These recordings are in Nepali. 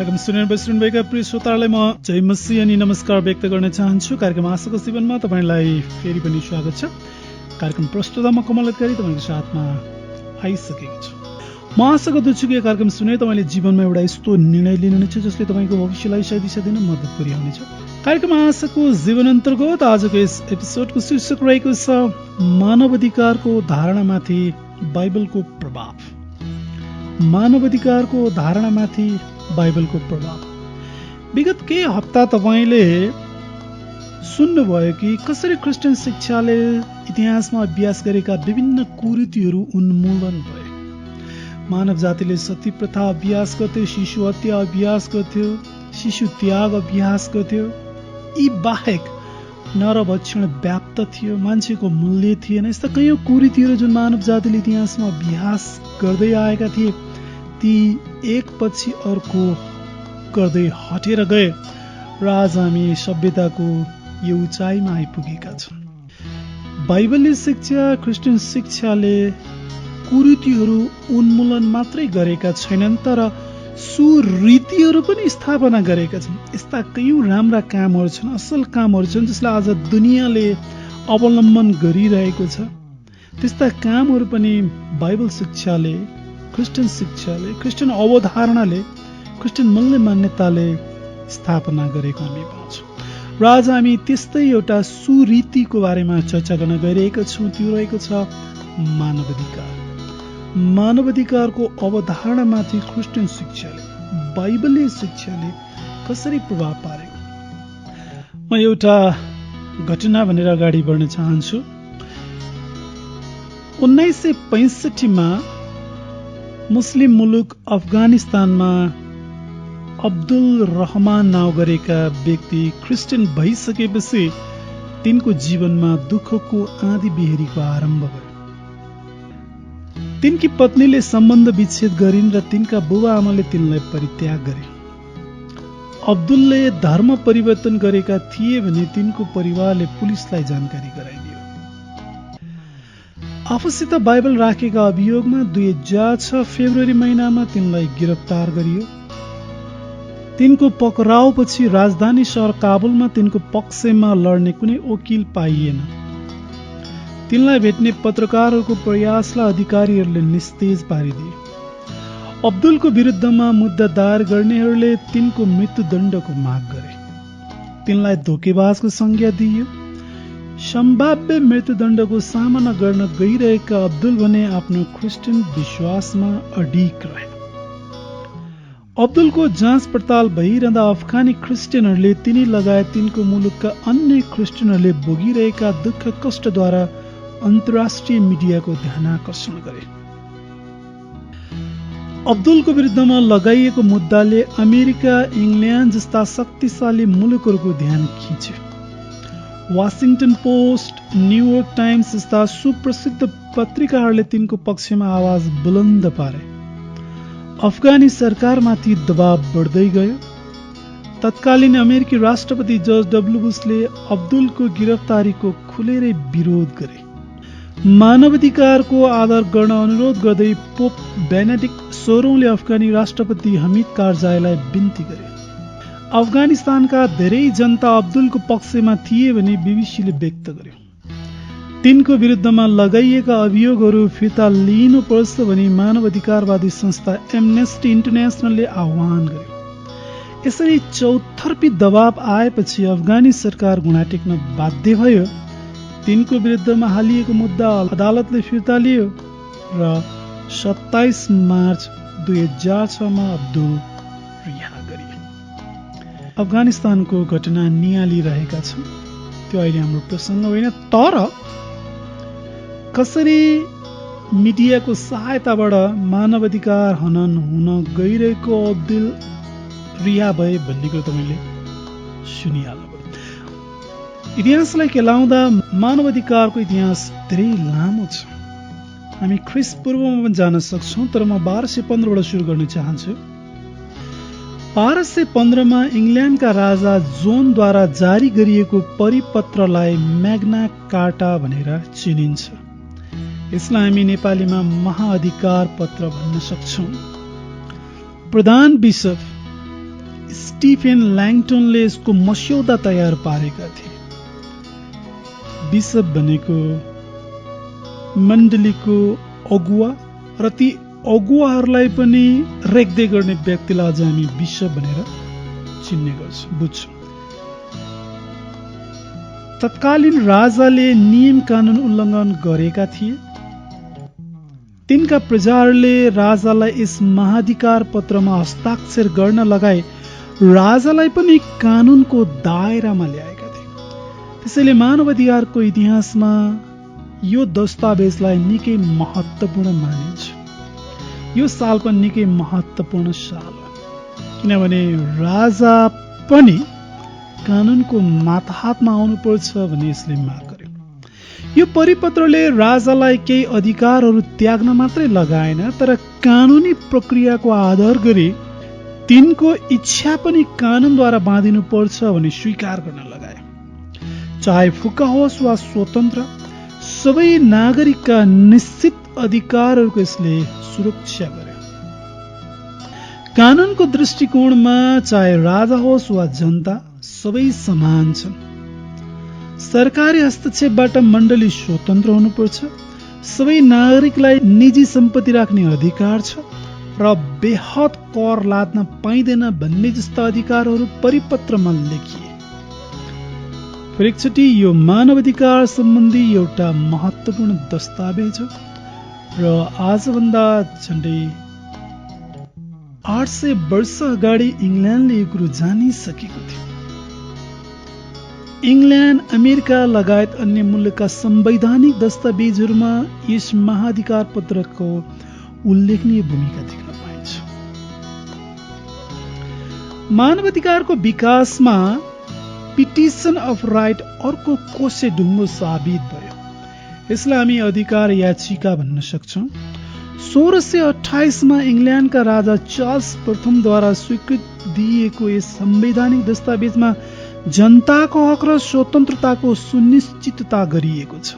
कार्यक्रम सुनेर बसिरहनुभएका प्रिय श्रोताहरूलाई म जय मसीह अनि नमस्कार व्यक्त गर्न चाहन्छु। कार्यक्रम आशाको जीवनमा तपाईँलाई फेरि पनि स्वागत छ। कार्यक्रम प्रस्तुता म कमल अधिकारी तपाईँको साथमा आइसकेको छु। म आशा गर्दछु कि कार्यक्रम सुनेर तपाईँले जीवनमा एउटा यस्तो निर्णय लिनुहुनेछ जसले तपाईँको भविष्यलाई सही दिशा दिन मद्दत पुर्याउनेछ। कार्यक्रम आशाको जीवन अन्तर्गत आजको यस एपिसोडको शीर्षक रहेको छ मानवाधिकारको धारणामाथि बाइबलको प्रभाव। मानवाधिकारको धारणामाथि बाइबलको प्रभाव। विगत केही हप्ता तपाईँले सुन्नुभयो कि कसरी क्रिस्चियन शिक्षाले इतिहासमा अभ्यास गरेका विभिन्न कुरीतिहरू उन्मूलन भए। मानव जातिले सती प्रथा अभ्यास गर्थ्यो, शिशु हत्या अभ्यास गर्थ्यो, शिशु त्याग अभ्यास गर्थ्यो। यी बाहेक नरभक्षण व्याप्त थियो, मान्छेको मूल्य थिएन। यस्ता कैयौँ कुरीतिहरू जुन मानव जातिले इतिहासमा अभ्यास गर्दै आएका थिए ती एकपछि अर्को गर्दै हटेर गए र आज हामी सभ्यताको यो उचाइमा आइपुगेका छौँ। बाइबलीय शिक्षा, क्रिस्चियन शिक्षाले कुरीतिहरू उन्मूलन मात्रै गरेका छैनन् तर सुरीतिहरू पनि स्थापना गरेका छन्। यस्ता कैयौँ राम्रा कामहरू छन्, असल कामहरू छन् जसलाई आज दुनियाँले अवलम्बन गरिरहेको छ। त्यस्ता कामहरू पनि बाइबल शिक्षाले, क्रिस्चियन शिक्षाले, क्रिस्चियन अवधारणाले, क्रिस्चियन मूल्य मान्यताले स्थापना गरेको हामी पाउँछौँ। र आज हामी त्यस्तै एउटा सुरीतिको बारेमा चर्चा गर्न गइरहेका छौँ। त्यो रहेको छ मानवाधिकार। मानवाधिकारको अवधारणामाथि क्रिस्चियन शिक्षाले, बाइबलीय शिक्षाले कसरी प्रभाव पारेको। म एउटा घटना भनेर अगाडि बढ्न चाहन्छु। 1965 मुस्लिम मुलुक अफगानिस्तानमा अब्दुल रहमान नाउँ गरेका व्यक्ति क्रिस्चियन भइसकेपछि तिनको जीवनमा दुःखको आँधी बेहोरीको आरम्भ भयो। तिनकी पत्नीले सम्बन्ध विच्छेद गरिन् र तिनका बुबा आमाले तिनलाई परित्याग गरे। अब्दुलले धर्म परिवर्तन गरेका थिए भने तिनको परिवारले पुलिसलाई जानकारी गराइदियो। आफूसित बाइबल राखेका अभियोगमा 2006 फेब्रुअरी महिनामा तिनलाई गिरफ्तार गरियो। तिनको पक्राउपछि राजधानी सहर काबुलमा तिनको पक्षमा लड्ने कुनै वकिल पाइएन। तिनलाई भेट्ने पत्रकारहरूको प्रयासलाई अधिकारीहरूले निस्तेज पारिदिए। अब्दुलको विरुद्धमा मुद्दा दायर गर्नेहरूले तिनको मृत्युदण्डको माग गरे। तिनलाई धोकेबाजको संज्ञा दिइयो। सम्भाव्य मृत्युदण्डको सामना गर्न गइरहेका अब्दुल भने आफ्नो क्रिस्चियन विश्वासमा अडिग रहे। अब्दुलको जाँच पडताल भइरहँदा अफगानी क्रिस्चियनहरूले तिनी लगायत तिनको मुलुकका अन्य क्रिस्चियनहरूले भोगिरहेका दुःख कष्टद्वारा अन्तर्राष्ट्रिय मिडियाको ध्यानाकर्षण गरे। अब्दुलको विरुद्धमा लगाइएको मुद्दाले अमेरिका, इङ्ल्यान्ड जस्ता शक्तिशाली मुलुकहरूको ध्यान खिच्यो। वाशिंगटन पोस्ट, न्युयोर्क टाइम्स जस्ता सुप्रसिद्ध पत्रिकाहरूले तिनको पक्षमा आवाज बुलन्द पारे। अफगानी सरकारमाथि दबाव बढ्दै गयो। तत्कालीन अमेरिकी राष्ट्रपति जर्ज डब्ल्यू बुशले अब्दुलको गिरफ्तारीको खुलेरै विरोध गरे। मानवाधिकारको आदर गर्न अनुरोध गर्दै पोप बेनेडिक्ट 16औंले अफगानी राष्ट्रपति हमिद कारजाईलाई बिन्ती गरे। अफगानिस्तानका धेरै जनता अब्दुलको पक्षमा थिए भने बीबीसीले व्यक्त गर्यो। तिनको विरुद्धमा लगाइएका अभियोगहरू फिर्ता लिनुपर्छ भनी मानवाधिकारवादी संस्था एमनेस्टी इन्टरनेसनलले आह्वान गर्यो। यसरी चौतर्फी दबाव आएपछि अफगानी सरकार घुँडा टेक्न बाध्य भयो। तिनको विरुद्धमा हालिएको मुद्दा अदालतले फिर्ता लियो र 27 मार्च 2006 मा अब्दुल रिहा गरिए। अफगानिस्तानको घटना नियालिरहेका छौँ, त्यो अहिले हाम्रो प्रसङ्ग होइन। तर कसरी मिडियाको सहायताबाट मानवाधिकार हनन हुन गइरहेको अब्दुल रिहा भए भन्ने कुरो तपाईँले सुनिहाल्नु। इतिहासलाई केलाउँदा मानवाधिकारको इतिहास धेरै लामो छ। हामी ख्रिस्ट पूर्वमा पनि जान सक्छौँ, तर म 1215बाट सुरु गर्न चाहन्छु। 1215 मा इङ्ल्यान्डका राजा जोनद्वारा जारी गरिएको परिपत्रलाई म्याग्ना कार्टा भनेर चिनिन्छ। यसलाई हामी नेपालीमा महाअधिकार पत्र भन्न सक्छौँ। प्रधान बिशप स्टिफेन ल्याङटनले यसको मस्यौदा तयार पारेका थिए। बिशप भनेको मण्डलीको अगुवा र ती अगुवाहरूलाई पनि रेख्दै गर्ने व्यक्तिलाई अझ हामी बिशप भनेर चिन्ने गर्छौँ, बुझ्छौँ। तत्कालीन राजाले नियम कानुन उल्लङ्घन गरेका थिए। तिनका प्रजाहरूले राजालाई यस महाधिकार पत्रमा हस्ताक्षर गर्न लगाए राजालाई पनि कानुनको दायरामा ल्याएका थिए। त्यसैले मानवाधिकारको इतिहासमा यो दस्तावेजलाई निकै महत्त्वपूर्ण मानिन्छ। यो साल पनि निकै महत्त्वपूर्ण साल हो, किनभने राजा पनि कानुनको मातहतमा आउनुपर्छ भन्ने यसले माग गर्यो। यो परिपत्रले राजालाई केही अधिकारहरू त्याग्न मात्रै लगाएन, तर कानुनी प्रक्रियाको आधार गरी तिनको इच्छा पनि कानुनद्वारा बाँधिनु पर्छ भनी स्वीकार गर्न लगाए। चाहे फुका होस् वा स्वतन्त्र, सबै नागरिकका निश्चित अधिकारहरूको यसले सुरक्षा गर्यो। कानुनको दृष्टिकोणमा चाहे राजा होस् वा जनता सबै समान छन्। सरकारी हस्तक्षेपबाट मण्डली स्वतन्त्र हुनुपर्छ। सबै नागरिकलाई निजी सम्पत्ति राख्ने अधिकार छ र बेहद कर लाद्न पाइँदैन भन्ने जस्ता अधिकारहरू परिपत्रमा लेखिए। एकचोटि यो मानवाधिकार सम्बन्धी एउटा महत्त्वपूर्ण दस्तावेज हो र आजभन्दा झन्डै 800 वर्ष अगाडि इङ्ल्यान्डले यो कुरो जानिसकेको थियो। इङ्ल्यान्ड, अमेरिका लगायत अन्य मुलुकका संवैधानिक दस्तावेजहरूमा यस महाधिकार पत्रको उल्लेखनीय भूमिका देख्न पाइन्छ। मानवाधिकारको विकासमा पिटिसन अफ राइट अर्को कोसेढुङ्गो साबित भयो। यसलाई हामी अधिकार याचिका भन्न सक्छौँ। 1628 मा इङ्ल्यान्डका राजा चार्ल्स प्रथमद्वारा स्वीकृत दिइएको यस संवैधानिक दस्तावेजमा जनताको हक र स्वतन्त्रताको सुनिश्चितता गरिएको छ।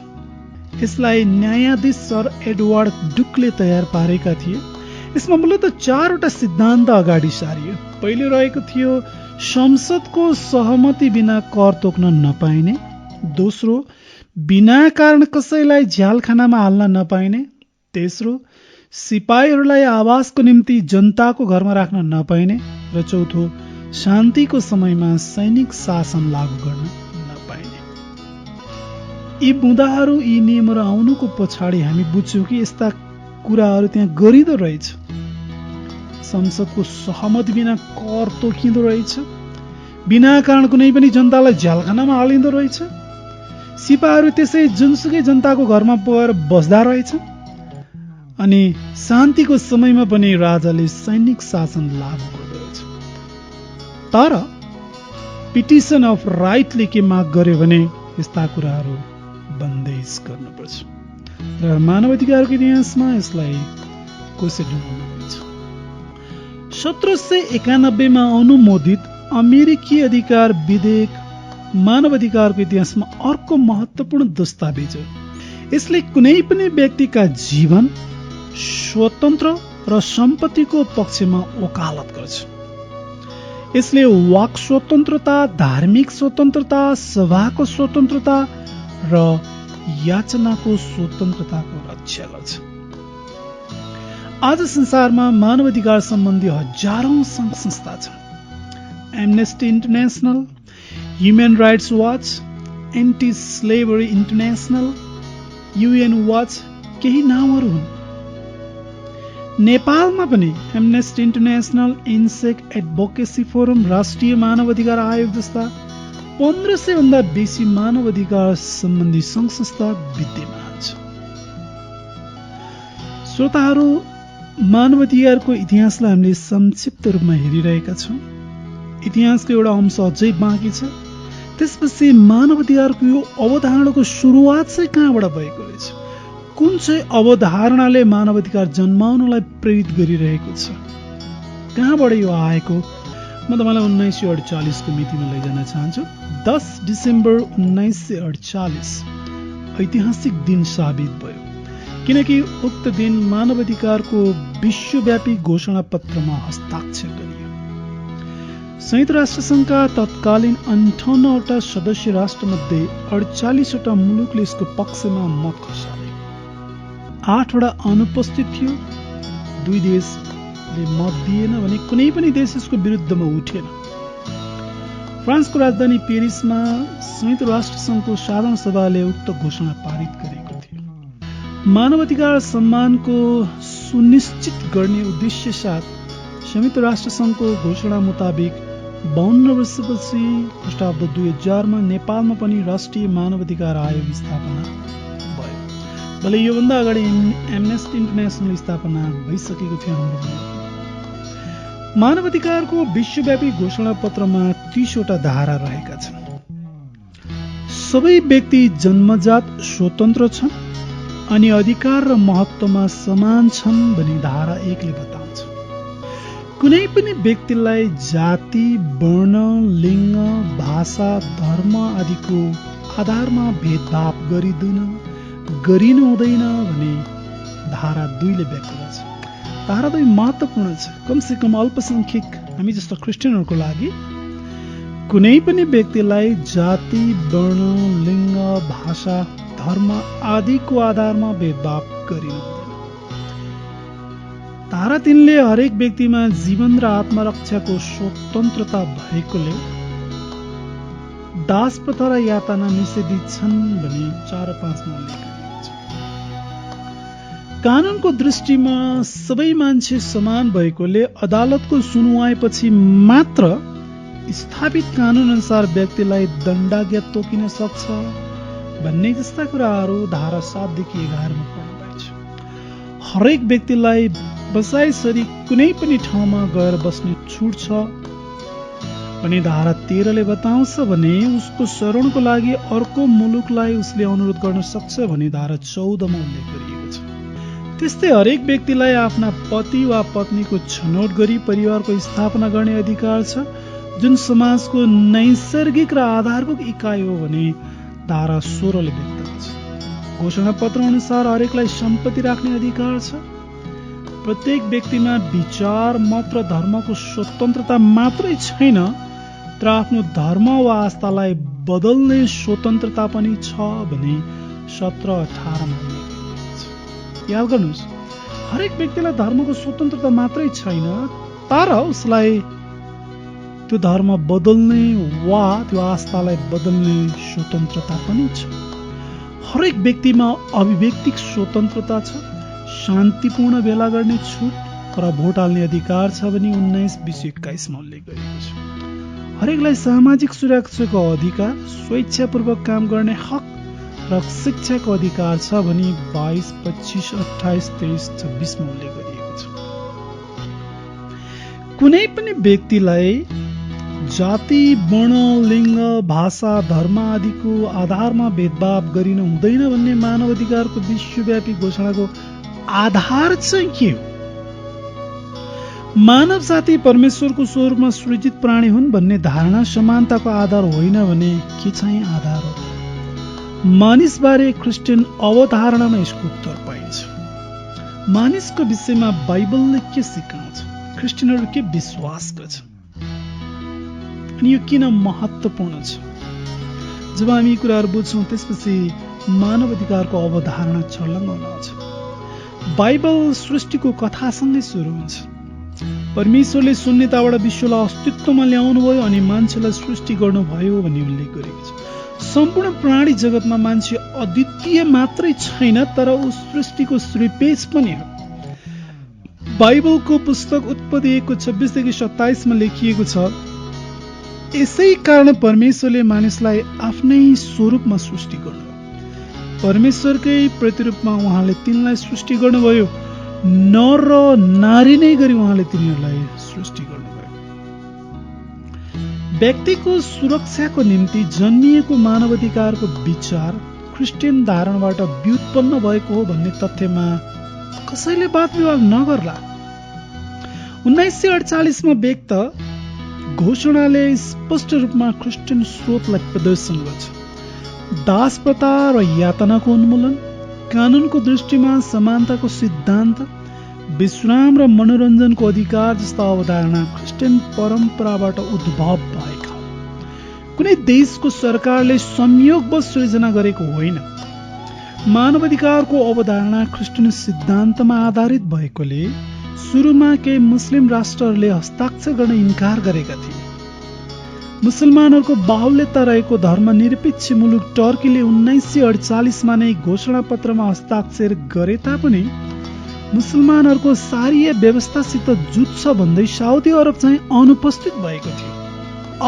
यसलाई न्यायाधीश सर एडवर्ड डुकले तयार पारेका थिए। यसमा मूलतः 4वटा सिद्धान्त अगाडि सारियो। पहिलो रहेको थियो संसदको सहमति बिना कर तोक्न नपाइने। दोस्रो, बिना कारण कसैलाई झ्यालखानामा हाल्न नपाइने। तेस्रो, सिपाहीहरूलाई आवासको निम्ति जनताको घरमा राख्न नपाइने। र चौथो, शान्तिको समयमा सैनिक शासन लागू गर्न नपाइने। यी बुँदाहरू, यी नियमहरू आउनुको पछाडि हामी बुझ्छौँ कि यस्ता कुराहरू त्यहाँ गरिँदो रहेछ। संसदको सहमति बिना कर तोकिँदो रहेछ। बिना कारण कुनै पनि जनतालाई झ्यालखानामा हालिँदो रहेछ। सिपाहीहरू त्यसै जुनसुकै जनताको घरमा पुगेर बस्दा रहेछ। अनि शान्तिको समयमा पनि राजाले सैनिक शासन लागू गर्दो रहेछ। तर पिटिसन अफ राइटले के माग गर्यो भने यस्ता कुराहरू बन्देज गर्नुपर्छ र मानवाधिकारको इतिहासमा यसलाई कोसेढुङ्गो मानिन्छ। 1791 मा अनुमोदित अमेरिकी अधिकार विधेयक मानवाधिकारको इतिहासमा अर्को महत्त्वपूर्ण दस्तावेज हो। यसले कुनै पनि व्यक्तिका जीवन, स्वतन्त्र र सम्पत्तिको पक्षमा वकालत गर्छ। यसले वाक स्वतन्त्रता, धार्मिक स्वतन्त्रता, सभाको स्वतन्त्रता र याचनाको स्वतन्त्रताको रक्षा गर्छ। आज संसारमा मानवाधिकार सम्बन्धी हजारौं संघ संस्था छन्। Amnesty international, human rights watch, anti slavery international, UN watch केही नामहरू हुन्। नेपालमा पनि Amnesty international, INSEC advocacy forum, राष्ट्रिय मानवाधिकार आयोग जस्ता 1500 भन्दा बेसी मानवाधिकार सम्बन्धी संघ संस्था विद्यमान छ। श्रोताहरू, मानवाधिकारको इतिहासलाई हामीले संक्षिप्त रूपमा हेरिरहेका छौँ। इतिहासको एउटा अंश अझै बाँकी छ। त्यसपछि मानवाधिकारको यो अवधारणाको सुरुवात चाहिँ कहाँबाट भएको रहेछ? कुन चाहिँ अवधारणाले मानवाधिकार जन्माउनलाई प्रेरित गरिरहेको छ? कहाँबाट यो आएको? म तपाईँलाई 1948 को मितिमा लैजान चाहन्छु। 10 डिसेम्बर 1948 ऐतिहासिक दिन साबित भयो, किनकि उक्त दिन मानवाधिकारको विश्वव्यापी घोषणा पत्रमा हस्ताक्षर गरियो। संयुक्त राष्ट्र संघका तत्कालीन 58वटा सदस्य राष्ट्रमध्ये 48वटा मुलुकले यसको पक्षमा मत खसाले। 8वटा अनुपस्थित थियो। 2 देशले मत दिएन भने कुनै पनि देश यसको विरुद्धमा उठेन। फ्रान्सको राजधानी पेरिसमा संयुक्त राष्ट्र संघको साधारण सभाले उक्त घोषणा पारित गरेको थियो। मानवाधिकार सम्मानको सुनिश्चित गर्ने उद्देश्य साथ संयुक्त राष्ट्र संघको घोषणा मुताबिक 52 वर्षपछि ख्रीष्टाब्द 2000 मा नेपालमा पनि राष्ट्रिय मानवाधिकार आयोग स्थापना भयो। भले योभन्दा अगाडि एमनेस्टी इन्टरनेसनल स्थापना भइसकेको थियो। हाम्रो मानवाधिकारको विश्वव्यापी घोषणा पत्रमा 30वटा धारा रहेका छन्। सबै व्यक्ति जन्मजात स्वतन्त्र छन् अनि अधिकार र महत्त्वमा समान छन् भनी धारा 1 ले बताउँछ। कुनै पनि व्यक्तिलाई जाति, वर्ण, लिङ्ग, भाषा, धर्म आदिको आधारमा भेदभाव गरिनु हुँदैन भने धारा 2 ले व्यक्त गर्छ। धारा 2 महत्त्वपूर्ण छ। कमसे कम अल्पसंख्यक हामी जस्तो क्रिस्चियनहरूको लागि कुनै पनि व्यक्तिलाई जाति, वर्ण, लिङ्ग, भाषा, धर्म आदिको आधारमा भेदभाव गरिनु हुँदैन। धारा 3 ले हरेक व्यक्तिमा जीवन र आत्मरक्षाको स्वतन्त्रता भएकोले दास प्रथा र यातना निषेधित छन् भनी 4 र 5 मा उल्लेख गरिएको छ। कानूनको दृष्टिमा सबै मान्छे समान भएकोले अदालतको सुनुवाईपछि मात्र स्थापित कानून अनुसार व्यक्तिलाई दण्डाज्ञा तोकिन सक्छ भन्ने जस्ता कुराहरू धारा 7 देखि 11 मा पढ्नु छ। हरेक व्यक्तिलाई बसाइसरी कुनै पनि ठाउँमा गएर बस्ने छुट छ भने धारा 13 ले बताउँछ भने उसको शरणको लागि अर्को मुलुकलाई उसले अनुरोध गर्न सक्छ भने धारा 14 मा उल्लेख गरिएको छ। त्यस्तै हरेक व्यक्तिलाई आफ्ना पति वा पत्नीको छनौट गरी परिवारको स्थापना गर्ने अधिकार छ, जुन समाजको नैसर्गिक र आधारभूत इकाइ हो भने धारा 16 ले व्यक्त गर्छ। घोषणा पत्र अनुसार हरेकलाई सम्पत्ति राख्ने अधिकार छ। प्रत्येक व्यक्तिमा विचार, मत र धर्मको स्वतन्त्रता मात्रै छैन तर आफ्नो धर्म वा आस्थालाई बदल्ने स्वतन्त्रता पनि छ भने 17-18 मा छ। याद गर्नुहोस्, हरेक व्यक्तिलाई धर्मको स्वतन्त्रता मात्रै छैन तर उसलाई त्यो धर्म बदल्ने वा त्यो आस्थालाई बदल्ने स्वतन्त्रता पनि छ। हरेक व्यक्तिमा अभिव्यक्तिक स्वतन्त्रता छ, शान्तिपूर्ण भेला गर्ने छुट र भोट हाल्ने अधिकार छ भनी 19-20-21 मा उल्लेख गरिएको छ। हरेकलाई सामाजिक सुरक्षाको अधिकार, स्वेच्छापूर्वक काम गर्ने हक र शिक्षाको अधिकार छ भनी 22, 25, 28, 23, 26 मा उल्लेख गरिएको छ। कुनै पनि व्यक्तिलाई जाति, वर्ण, लिङ्ग, भाषा, धर्म आदिको आधारमा भेदभाव गरिन हुँदैन भन्ने मानवाधिकारको विश्वव्यापी घोषणाको आधार चाहिँ के हो? मानव जाति परमेश्वरको स्वरूपमा सृजित प्राणी हुन् भन्ने धारणा समानताको आधार होइन भने के चाहिँ आधार हो? मानिसबारे क्रिस्चियन अवधारणामा यसको उत्तर पाइन्छ। मानिसको विषयमा बाइबलले के सिकाउँछ? क्रिस्चियनहरू के विश्वास गर्छ? अनि यो किन महत्त्वपूर्ण छ? जब हामी यी कुराहरू बुझ्छौँ त्यसपछि मानव अधिकारको अवधारणा छर्लङ्ग हुन आउँछ। बाइबल सृष्टिको कथासँगै सुरु हुन्छ। परमेश्वरले शून्यताबाट विश्वलाई अस्तित्वमा ल्याउनु भयो अनि मान्छेलाई सृष्टि गर्नुभयो भन्ने उल्लेख गरेको छ। सम्पूर्ण प्राणी जगतमा मान्छे अद्वितीय मात्रै छैन तर उस सृष्टिको श्रीपेश पनि हो। बाइबलको पुस्तक उत्पत्ति 1:26 देखि 27 मा लेखिएको छ, यसै कारण परमेश्वरले मानिसलाई आफ्नै स्वरूपमा सृष्टि गर्नुभयो। परमेश्वरकै प्रतिरूपमा उहाँले तिनलाई सृष्टि गर्नुभयो। नर र नारी नै गरी उहाँले तिनीहरूलाई सृष्टि गर्नुभयो। व्यक्तिको सुरक्षाको निम्ति जन्मिएको मानवाधिकारको विचार क्रिस्चियन धारणाबाट व्युत्पन्न भएको हो भन्ने तथ्यमा कसैले वाद विवाद नगर्ला। 1948 मा व्यक्त घोषणाले स्पष्ट रूपमा क्रिस्चियन स्रोतलाई प्रदर्शन गर्छ। दास प्रथा र यातनाको उन्मूलन, कानूनको दृष्टिमा समानताको सिद्धान्त, विश्राम र मनोरञ्जनको अधिकार जस्ता अवधारणा ख्रिस्टियन परम्पराबाट उद्भव भएका। कुनै देशको सरकारले संयोगवश सृजना गरेको होइन। मानवाधिकारको अवधारणा ख्रिस्टियन सिद्धान्तमा आधारित भएकोले सुरुमा केही मुस्लिम राष्ट्रहरूले हस्ताक्षर गर्न इन्कार गरेका थिए। मुसलमानहरूको बाहुल्यता रहेको धर्मनिरपेक्ष मुलुक टर्कीले 1948मा नै घोषणापत्रमा हस्ताक्षर गरे तापनि मुसलमानहरूको शारिया व्यवस्थासित जुत्छ भन्दै साउदी अरब चाहिँ अनुपस्थित भएको थियो।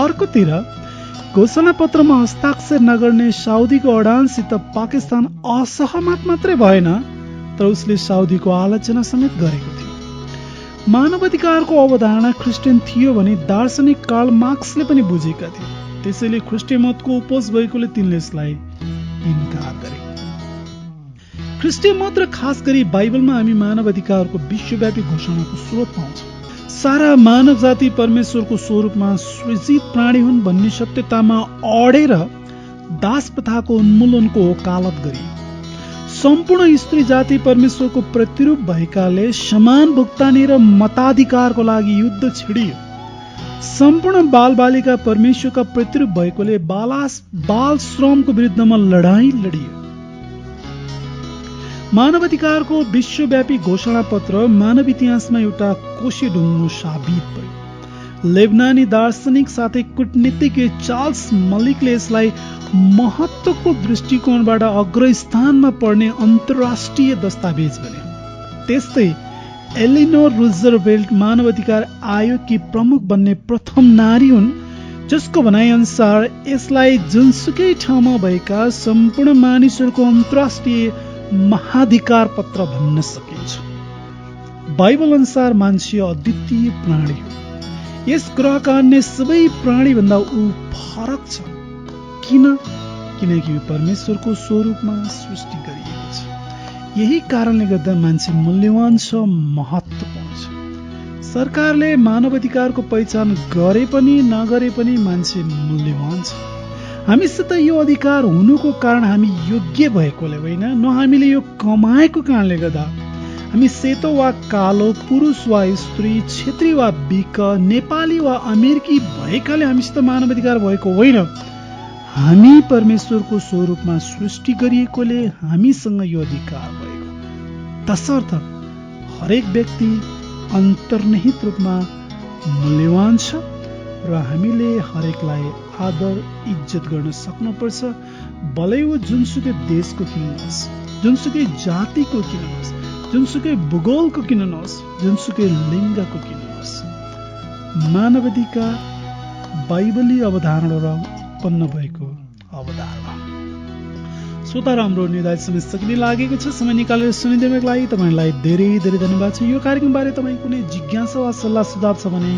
अर्कोतिर घोषणापत्रमा हस्ताक्षर नगर्ने साउदीको अडानसित पाकिस्तान असहमत मात्रै भएन, तर उसले साउदीको आलोचना समेत गरेको थियो। मानवाधिकारको अवधारणा ख्रिस्टियन थियो भने दार्शनिक कार्ल मार्क्सले पनि बुझेका थिए। त्यसैले ख्रिस्टियन मतको उपज भएकोले तिनले यसलाई इन्कार गरे। ख्रिस्टियन मत र खास गरी बाइबलमा हामी मानवाधिकारको विश्वव्यापी घोषणाको स्रोत पाउँछौँ। सारा मानव जाति परमेश्वरको स्वरूपमा सृजित प्राणी हुन् भन्ने सत्यतामा अडेर दास प्रथाको उन्मूलनको वकालत गरियो। सम्पूर्ण स्त्री जाति परमेश्वरको प्रतिरूप भएकाले समान भुक्तानी र मताधिकारको लागि युद्ध छिडियो। सम्पूर्ण बालबालिका परमेश्वरका प्रतिरूप भएकोले बाल श्रमको विरुद्धमा लडाईँ लडियो। मानवाधिकारको विश्वव्यापी घोषणा पत्र मानव इतिहासमा एउटा कोसेढुङ्गो साबित भयो। लेबनानी दार्शनिक साथै कूटनीतिज्ञ चार्ल्स मलिकले यसलाई महत्त्वको दृष्टिकोणबाट अग्रस्थानमा पर्ने अन्तर्राष्ट्रिय दस्तावेज भने। त्यस्तै एलिनोर रुजवेल्ट मानवाधिकार आयोगकी प्रमुख बन्ने प्रथम नारी हुन्, जसको भनाइअनुसार यसलाई जुनसुकै ठाउँमा भएका सम्पूर्ण मानिसहरूको अन्तर्राष्ट्रिय महाधिकार पत्र भन्न सकिन्छ। बाइबल अनुसार मान्छे अद्वितीय प्राणी हो। यस ग्रहका अन्य सबै प्राणीभन्दा ऊ फरक छ। किनकि परमेश्वरको स्वरूपमा सृष्टि गरिएको छ। यही कारणले गर्दा मान्छे मूल्यवान छ, महत्त्वपूर्ण छ। सरकारले मानवाधिकारको पहिचान गरे पनि नगरे पनि मान्छे मूल्यवान छ। हामीसित यो अधिकार हुनुको कारण हामी योग्य भएकोले होइन, न हामीले यो कमाएको कारणले गर्दा। हामी सेतो वा कालो, पुरुष वा स्त्री, क्षेत्री वा बिक, नेपाली वा अमेरिकी भएकाले हामीसित मानवाधिकार भएको होइन। हामी परमेश्वरको स्वरूपमा सृष्टि गरिएकोले हामीसँग यो अधिकार भएको। तसर्थ हरेक व्यक्ति अन्तर्निहित रूपमा मूल्यवान छ र हामीले हरेकलाई आदर इज्जत गर्न सक्नुपर्छ, भलै वो जुनसुकै देशको किन नहोस्, जुनसुकै जातिको किन नहोस्, जुनसुकै भूगोलको किन नहोस्, जुनसुकै लिङ्गको किन नहोस्। मानवाधिकार बाइबली अवधारणा उत्पन्न भएको अवधारणा। श्रोता, हाम्रो निर्धारित समय सकिने लागेको छ। समय निकालेर सुनिदिनुको लागि तपाईँलाई धेरै धेरै धन्यवाद छ। यो कार्यक्रमबारे तपाईँ कुनै जिज्ञासा वा सल्लाह सुझाव छ भने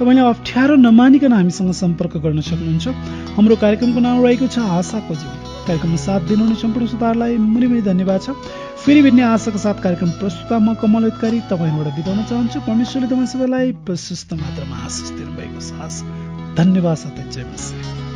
तपाईँले अप्ठ्यारो नमानिकन हामीसँग सम्पर्क गर्न सक्नुहुन्छ। हाम्रो कार्यक्रमको नाम रहेको छ आशाको जीवन। कार्यक्रममा साथ दिनुहुने सम्पूर्ण श्रोताहरूलाई मुनि धन्यवाद छ। फेरि भेट्ने आशाका साथ कार्यक्रम प्रस्तुता म कमल अधिकारी तपाईँबाट बिताउन चाहन्छु। परमेश्वरले तपाईँ सबैलाई प्रशस्त मात्रामा आशिष दिनुभएको छ। धन्यवाद साथै जय मसीह।